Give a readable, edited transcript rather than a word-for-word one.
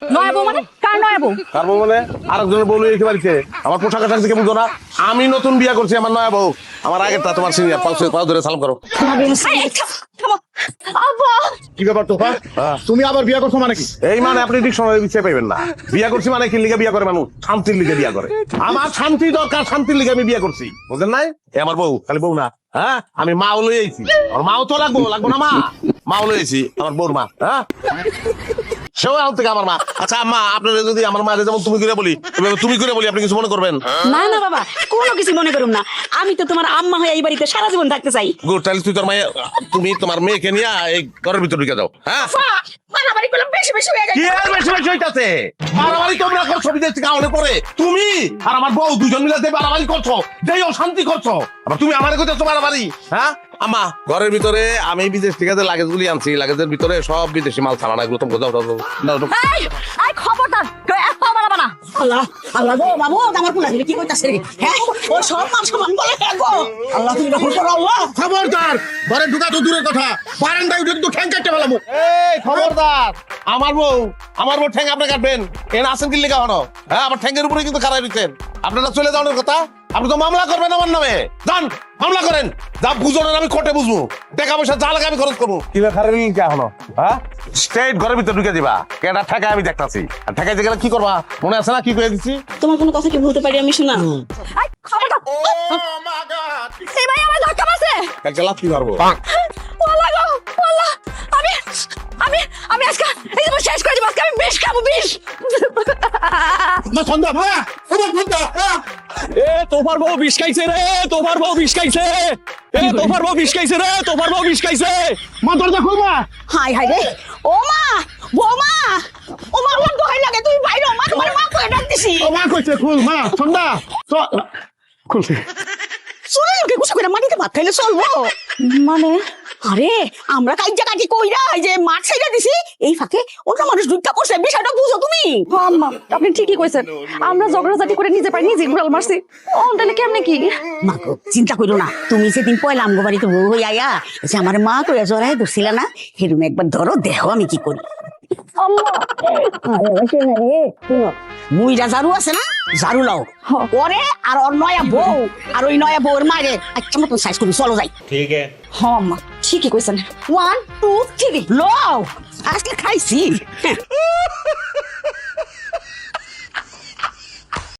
নয়া বউ মানে কার নয়া বউ? কার বউ মানে আরেকজনের বউ লইয়ে বাড়িতে। আমার পোশাক আশাক দেখে বুঝো না? আমি নতুন বিয়া করছি, আমার নয়া বউ। আমার আগেরটা তোমার সিনিয়র, পাও ধরে সালাম করো। আব্বা কি ব্যাপার তোফা? তুমি আবার বিয়ে করছো মানে কি? এই মানে আপনি ঠিক সময় পিছিয়ে পাইবেন না। বিয়া করছি মানে কি লিগে বিয়া করে মানুষ? শান্তির লিগে বিয়া করে। আমার শান্তি দরকার, শান্তির লিগে আমি বিয়া করছি, বুঝলেন নাই? এ আমার বউ, খালি বউ না, হ্যাঁ আমি মাও লই আইছি। আমার মাও তো লাগবো না মা? মাও লই আইছি, আমার বউর মা। হ্যাঁ সেও এখন থেকে আমার মা। আচ্ছা আম্মা, আপনারা যদি আমার মায়ের যেমন তুমি করে বলি, তুমি করে বলি, আপনি কিছু মনে করবেন? না না বাবা, কোনো কিছু মনে করুম না। আমি তো তোমার আম্মা হয়ে এই বাড়িতে সারা জীবন থাকতে চাই। গুড, তাহলে তুই তোর মায়ে, তুমি তোমার মেয়েকে নিয়ে এই ঘরের ভিতরে ঢুকে যাও। হ্যাঁ মারামারি করলাম, বেশি বেশি হয়ে কি আর বেশি বেশি হইতাছে? মারামারি তোমরা করছো বিদেশ থেকে আউলে পরে, তুমি আর আমার বউ দুজন মিলে যে মারামারি করছো, যেই অশান্তি করছো, আবার তুমি আমারে কইতেছো মারামারি? হ্যাঁ আম্মা, ঘরের ভিতরে আমি বিদেশ থেকে যে লাগেজ গুলি আনছি, লাগেজের ভিতরে সব বিদেশি মাল ছাড়া, এগুলো তুমি যাও এই খবরদার, একটা বাড়াবা না। আল্লাহ আল্লাহ গো বাবু, আমার পুলা কি কইতাছে রে? হ্যাঁ ও সব মান সমান বলে গো। আল্লাহ তুমি রহম করো আল্লাহ। খবরদার, ঘরে ঢুকা তো দূরের কথা, বারান্দায় উঠে কিন্তু ঠ্যাং কাটতে ফেলামু। এই খবরদার, আমার বউ ঠ্যাং আপনি কাটবেন? এখানে আসেন কি লেখা হলো? হ্যাঁ আমার ঠ্যাঙ্গের উপরে কিন্তু খারাপ দিচ্ছেন। আপনারা চলে যাওয়ার কথা, আপনি তো মামলা করবেন আমার নামে। যান মামলা করেন, যা বুঝলেন আমি কোর্টে বুঝবো, টাকা পয়সা যা লাগে আমি খরচ করবো। কি খারাপ কে হলো? হ্যাঁ স্ট্রেট ঘরের ভিতরে ঢুকে দিবা, কেটা ঠেকায় আমি দেখতাছি। আর ঠেকাইতে গেলে কি করবা মনে আছে না? কি কয়ে দিচ্ছি? তোমার কোনো কথা কি বলতে পারি আমি? শোনা খবরদার, এই ভাই আমার ধাক্কা মারছে। কালকে লাথি মারবো। ওয়াল্লাহ গো ওয়াল্লাহ, আমি আমি আমি আজকে এই জীবন শেষ করে দিব। আজকে আমি বিষ খাবো, বিষ। মা সন্ধ্যা ভাইয়া, আমার সন্ধ্যা। এ তোমার বউ বিষ খাইছে রে, তোমার বউ বিষ খাইছে। এ তোমার বউ বিষ খাইছে রে, তোমার বউ বিষ খাইছে। মা দরজা খুলবা। হাই হাই রে, ও মা, বৌমা, ও মা, আমার দোহাই লাগে, তুমি বাইরে মা, তোমার মা কই ডাকতেছি। ও মা কইছে খুল, মা সন্ধ্যা খুলছে। শুনে লোকে কুসা করে মাটিতে ভাত খাইলে চলবো মানে? আরে আমরা কাইজা কাটি কইরা এই যে মাঠ ছাইড়া দিছি, এই ফাঁকে অন্য মানুষ ঢুকা পড়ছে, বিষয়টা বুঝো তুমি? আম্মা আপনি ঠিকই কইছেন, আমরা ঝগড়াঝাটি করে নিজে পাই নিজে ঘুরাল মারছি। ও তাহলে কেমনে কি? মা গো চিন্তা করো না, তুমি সেদিন পয়লা আমগো বাড়িতে বউ হই আয়া যে আমার মা কইয়া জড়াই ধরছিল না, হেরুম একবার ধরো, দেখো আমি কি করি। মুইরা ঝাড়ু আছে না, ঝাড়ু লাও ওরে আর ওর নয়া বউ আর ওই নয়া বউয়ের মায়ের আচ্ছা মতন সাইজ করি, চলো যাই। ঠিক আছে। হ আম্মা ঠিকই কইছেন। 1 2 3 লও, আজকে খাইছি।